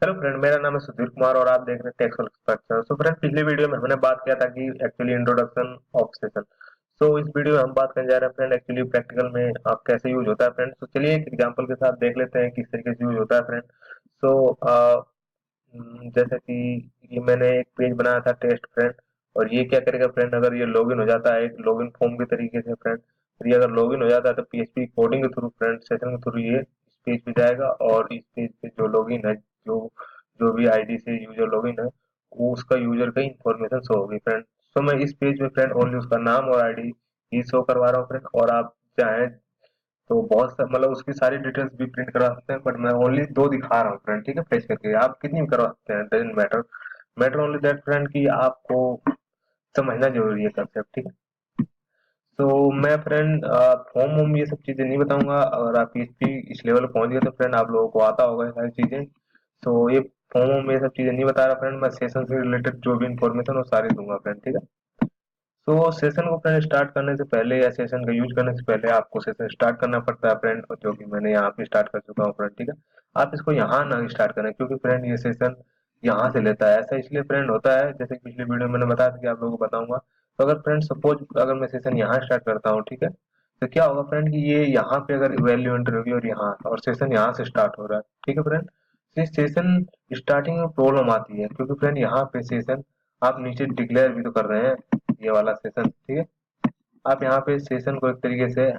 Hello friend, मेरा नाम है सुधीर कुमार और आप देख रहे हैं टेक्सुअल एक्सपर्ट। सो फ्रेंड, पिछले वीडियो में हमने बात किया था कि एक्चुअली इंट्रोडक्शन ऑफ सेशन। सो इस वीडियो में हम बात करने जा रहे हैं फ्रेंड, एक्चुअली प्रैक्टिकल में आप कैसे यूज होता है फ्रेंड। तो चलिए एक एग्जांपल के साथ देख लेते हैं किस तरीके से यूज होता है फ्रेंड। सो जैसे कि ये मैंने एक पेज बनाया था टेस्ट फ्रेंड, और ये क्या करेगा फ्रेंड, अगर ये लॉगिन हो जाता है एक लॉगिन फॉर्म के तरीके से फ्रेंड, तो ये अगर लॉगिन हो जाता है तो पीएचपी कोडिंग के थ्रू फ्रेंड, सेशन के थ्रू ये इस पेज पे जाएगा और इस पेज पे जो लॉगिन है, जो जो भी आईडी से यूजर लॉगिन है, वो उसका यूजर का इंफॉर्मेशन शो होगी फ्रेंड। सो मैं इस पेज में फ्रेंड ओनली उसका नाम और आईडी ही शो करवा रहा हूँ फ्रेंड, और आप चाहें तो बहुत सा मतलब उसकी सारी डिटेल्स भी प्रिंट करवा सकते हैं, बट मैं ओनली दो दिखा रहा हूँ फ्रेंड, ठीक है। फेच करके आप कितनी भी करवा सकते हैं, doesn't matter. Matter only that friend कि आपको समझना जरूरी है कंसेप्ट, ठीक है। तो मैं फ्रेंड फॉर्म वॉर्म ये सब चीजें नहीं बताऊंगा। अगर आप PHP इस लेवल पर पहुंच गए तो फ्रेंड आप लोगों को आता होगा ये सारी चीजें। तो ये फॉर्म वॉर्म ये सब चीजें नहीं बता रहा फ्रेंड, मैं सेशन से रिलेटेड जो भी इंफॉर्मेशन वो सारी दूंगा फ्रेंड, ठीक है। तो सेशन को फ्रेंड स्टार्ट करने से पहले या सेशन का यूज करने से पहले आपको सेशन स्टार्ट करना पड़ता है फ्रेंड, जो कि मैंने यहाँ पे स्टार्ट कर चुका हूँ फ्रेंड, ठीक है। आप इसको यहाँ ना स्टार्ट करें क्योंकि फ्रेंड ये सेशन यहाँ से लेता है। ऐसा इसलिए फ्रेंड होता है, जैसे कि पिछले वीडियो में मैंने बताया था कि आप लोगों को बताऊंगा। तो अगर फ्रेंड सपोज अगर मैं सेशन यहाँ स्टार्ट करता हूँ, ठीक है, तो क्या होगा फ्रेंड कि ये यहाँ पे अगर वैल्यू एंटर होगी और यहाँ और सेशन यहाँ से स्टार्ट हो रहा है, ठीक है फ्रेंड। तो सेशन स्टार्टिंग में प्रॉब्लम आती है क्योंकि फ्रेंड यहाँ पे सेशन आप नीचे डिक्लेयर भी तो कर रहे हैं, ये वाला सेशन, ठीक है। आप यहाँ पे सेशन को एक तरीके से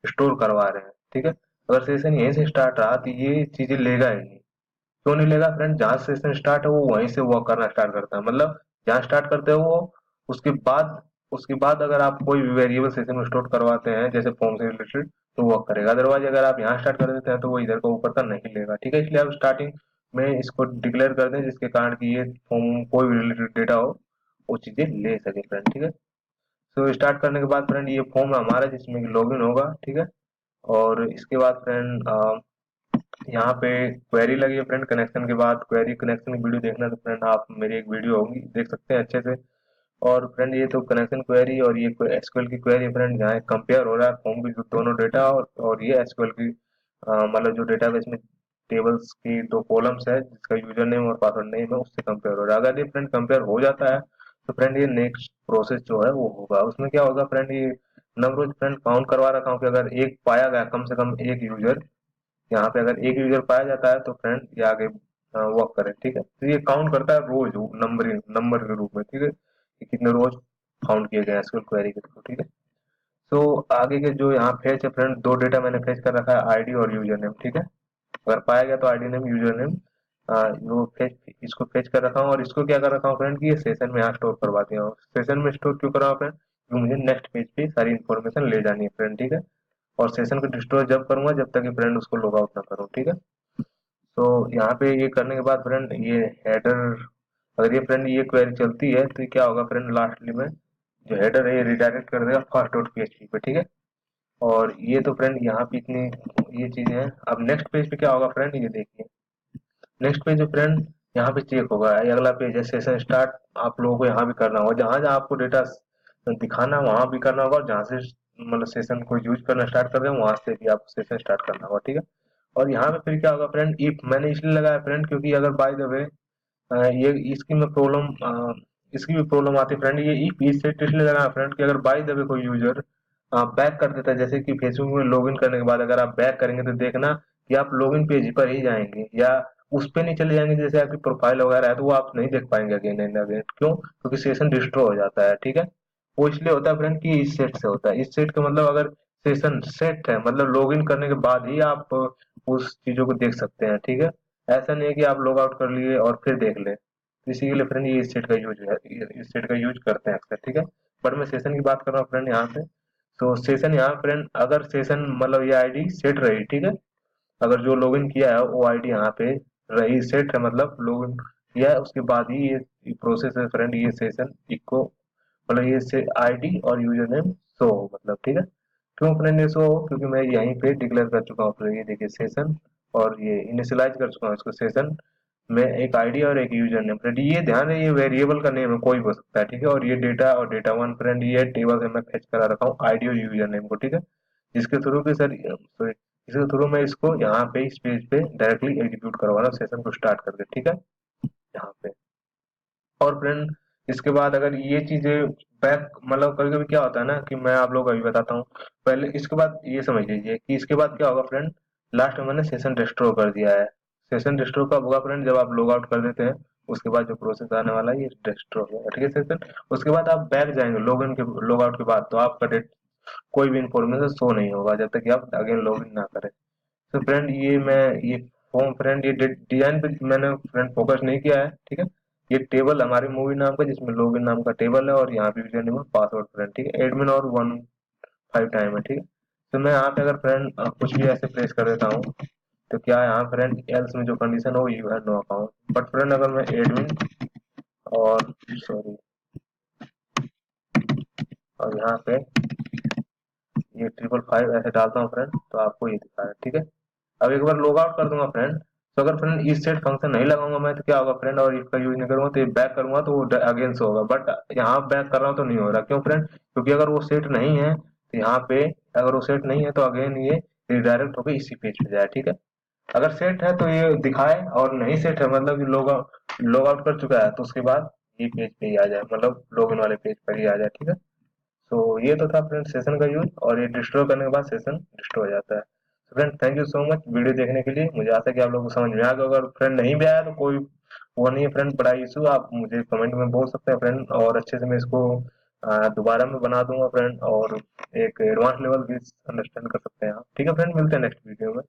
स्टोर करवा रहे हैं, ठीक है। अगर सेशन यहीं से स्टार्ट रहा तो ये चीजें लेगा ही नहीं। क्यों नहीं लेगा फ्रेंड, जहाँ सेशन स्टार्ट है वो वहीं से वर्क करना स्टार्ट करता है, मतलब जहाँ स्टार्ट करते हो वो उसके बाद उसके बाद अगर आप कोई भी वेरिएबल सेशन में स्टोर करवाते हैं जैसे फॉर्म से रिलेटेड, तो वर्क करेगा। अदरवाइज अगर आप यहाँ स्टार्ट कर देते हैं तो वो इधर का ऊपर का नहीं लेगा, ठीक है। इसलिए आप स्टार्टिंग में इसको डिक्लेयर कर दें जिसके कारण कि ये फॉर्म कोई भी रिलेटेड डेटा हो वो चीजें ले सके फ्रेंड, ठीक है। तो स्टार्ट करने के बाद फ्रेंड ये फॉर्म है हमारा जिसमें लॉगिन होगा, ठीक है। और इसके बाद फ्रेंड यहाँ पे क्वेरी लगी है फ्रेंड, कनेक्शन के बाद क्वेरी कनेक्शन की वीडियो देखना तो फ्रेंड आप मेरी एक वीडियो होगी देख सकते हैं अच्छे से। और फ्रेंड ये तो कनेक्शन क्वेरी और ये एसक्यूएल की क्वेरी फ्रेंड, यहाँ कंपेयर हो रहा है फॉर्म की दोनों डेटा और ये एसक्यूएल की मतलब जो डेटाबेस में टेबल्स की दो कॉलम्स है जिसका यूजर नेम और पासवर्ड नेम है उससे कंपेयर हो रहा है। अगर ये फ्रेंड कंपेयर हो जाता है तो फ्रेंड ये नेक्स्ट प्रोसेस जो है वो होगा। उसमें क्या होगा फ्रेंड, ये नंबर फ्रेंड काउंट करवा रखा हूँ कि अगर एक पाया गया कम से कम एक यूजर, यहाँ पे अगर एक यूजर पाया जाता है तो फ्रेंड ये आगे वर्क करे, ठीक है। तो ये काउंट करता है रोज नंबर के रूप में, ठीक है, कि कितने रोज काउंट किए गए एसक्यूएल क्वेरी के थ्रू, ठीक है। तो आगे के जो यहाँ फेच है फ्रेंड, दो डेटा मैंने फेच कर रखा है, आईडी और यूजर नेम, ठीक है। अगर पाया गया तो आईडी नेम यूजर नेम वो फेच इसको फेच कर रखा हूँ, और इसको क्या कर रखा हूँ फ्रेंड कि ये सेशन में यहाँ स्टोर करवा दिया हूँ। सेशन में स्टोर क्यों कर रहा हूँ फ्रेंड, क्योंकि मुझे नेक्स्ट पेज पे सारी इन्फॉर्मेशन ले जानी है फ्रेंड, ठीक है। और सेशन को डिस्ट्रॉय जब करूंगा जब तक कि फ्रेंड उसको लॉग आउट ना करूँ, ठीक है। तो यहाँ पे ये करने के बाद फ्रेंड ये हेडर, अगर ये फ्रेंड ये क्वेरी चलती है तो क्या होगा फ्रेंड, लास्टली में जो हेडर है ये रिडायरेक्ट कर देगा फर्स्ट डॉट पीएचपी पे, ठीक है। और ये तो फ्रेंड यहाँ पे इतनी ये चीजें हैं। अब नेक्स्ट पेज पे क्या होगा फ्रेंड, ये देखिए नेक्स्ट पेज जो फ्रेंड यहाँ पे चेक होगा, ये अगला पेज है सेशन स्टार्ट। आप लोगों को यहाँ भी करना होगा, जहां जहां आपको डेटा दिखाना वहां भी करना होगा, और जहां से मतलब सेशन को यूज करना स्टार्ट कर रहे हैं वहां से भी आपको सेशन स्टार्ट करना होगा, ठीक है। और यहाँ पे फिर क्या होगा फ्रेंड, इफ मैंने इसलिए लगाया फ्रेंड क्योंकि अगर बाय द वे ये इसकी भी प्रॉब्लम आती है फ्रेंड, ये इफ इस सेट इसलिए लगाया फ्रेंड कि अगर बाय द वे कोई यूजर बैक कर देता है, जैसे कि फेसबुक में लॉगिन करने के बाद अगर आप बैक करेंगे तो देखना कि आप लॉगिन पेज पर ही जाएंगे या उस पे नहीं चले जाएंगे जैसे आपकी प्रोफाइल वगैरह है, तो वो आप नहीं देख पाएंगे अगेन एंड अगेन। क्यों, क्योंकि सेशन डिस्ट्रॉय हो जाता है, ठीक है। वो इसलिए होता है फ्रेंड कि इस सेट से होता है। इस सेट का मतलब अगर सेशन सेट है मतलब लॉगिन करने के बाद ही आप उस चीजों को देख सकते हैं, ठीक है। ऐसा नहीं है कि आप लॉग आउट कर लिए और फिर देख ले, तो इसी के लिए फ्रेंड ये इस सेट का यूज है, इस सेट का यूज करते हैं अक्सर, ठीक है। बट मैं सेशन की बात कर रहा हूँ फ्रेंड यहाँ पे। तो सेशन यहाँ फ्रेंड अगर सेशन मतलब ये आईडी सेट रही, ठीक है, अगर जो लॉगिन किया है वो आईडी यहाँ पे रही सेट है, मतलब लॉगिन किया है उसके बाद ही ये प्रोसेस है फ्रेंड, ये सेशन इको मतलब ये से आईडी और यूजर नेम शो हो, मतलब ठीक है। क्यों फ्रेंड ये शो हो, क्योंकि मैं यहीं पे डिक्लेयर कर चुका हूँ। तो ये देखिए सेशन, और ये इनिशियलाइज कर चुका हूँ इसको सेशन में एक आईडी और एक यूजर नेम फ्रेंड। ये ध्यान है ये वेरिएबल का नेम है, कोई भी हो सकता है, ठीक है। और ये डेटा और डेटा वन फ्रेंड ये टेबल से मैं फेच करा रखा हूँ आईडी और यूजर नेम को, ठीक है। जिसके थ्रू भी सर सॉरी इसके थ्रू मैं इसको यहाँ पे इस पेज पे डायरेक्टली एग्जीक्यूट करवा रहा हूँ सेशन को स्टार्ट करके, ठीक है, यहाँ पे। और फ्रेंड इसके बाद अगर ये चीजें बैक, मतलब कभी कभी क्या होता है ना कि मैं आप लोगों को अभी बताता हूँ। पहले इसके बाद ये समझ लीजिए कि इसके बाद क्या होगा फ्रेंड, लास्ट में मैंने सेशन डिस्ट्रो कर दिया है। सेशन डिस्ट्रो कब होगा फ्रेंड, जब आप लॉग आउट कर देते हैं, उसके बाद जो प्रोसेस आने वाला है ये डिस्ट्रो हो गया, ठीक है सेशन। उसके बाद आप बैक जाएंगे लॉग इन के, लॉग आउट के बाद, तो आपका डेट कोई भी इंफॉर्मेशन शो नहीं होगा जब तक कि आप अगेन लॉग इन ना करें। तो फ्रेंड ये मैं ये फॉर्म फ्रेंड ये डिजाइन पे मैंने फ्रेंड फोकस नहीं किया है, ठीक है। ये टेबल हमारी मूवी नाम का, जिसमें लॉगिन नाम का टेबल है, और यहाँ पे यूजर नेम और पासवर्ड फ्रेंड, ठीक है, एडमिन और 15 टाइम है, ठीक है। तो मैं यहाँ पे अगर फ्रेंड कुछ भी ऐसे प्लेस कर देता हूँ, तो क्या है यहाँ फ्रेंड एल्स में जो कंडीशन हो, you have no account. But friend अगर मैं एडमिन और सॉरी और यहाँ पे ये 555 ऐसे डालता हूँ फ्रेंड, तो आपको ये दिखा है, ठीक है। अब एक बार लॉग आउट कर दूंगा फ्रेंड, तो अगर फ्रेंड इस सेट फंक्शन नहीं लगाऊंगा मैं, तो क्या होगा फ्रेंड, और इसका यूज नहीं करूंगा तो ये बैक करूंगा तो वो अगेंस्ट होगा। बट यहाँ बैक कर रहा हूँ तो नहीं हो रहा, क्यों फ्रेंड, क्योंकि अगर वो सेट नहीं है तो यहाँ पे, अगर वो सेट नहीं है तो अगेन ये रिडायरेक्ट होकर इसी पेज पे जाए, ठीक है। अगर सेट है तो ये दिखाए, और नहीं सेट है मतलब लॉग आउट कर चुका है, तो उसके बाद ये पेज पे ही आ जाए, मतलब लॉग इन वाले पेज पर ही आ जाए, ठीक है। तो ये तो था फ्रेंड सेशन का यूज, और ये डिस्ट्रॉय करने के बाद सेशन डिस्ट्रॉय हो जाता है। तो friend thank you so much video देखने के लिए, मुझे आशा है कि आप लोगों को समझ में आ गया। अगर फ्रेंड नहीं भी आया तो कोई वो नहीं है फ्रेंड, बड़ा इशू आप मुझे कमेंट में बोल सकते हैं फ्रेंड, और अच्छे से मैं इसको दोबारा में बना दूंगा फ्रेंड, और एक एडवांस लेवल भी अंडरस्टैंड कर सकते हैं आप, ठीक है फ्रेंड, मिलते हैं नेक्स्ट वीडियो में।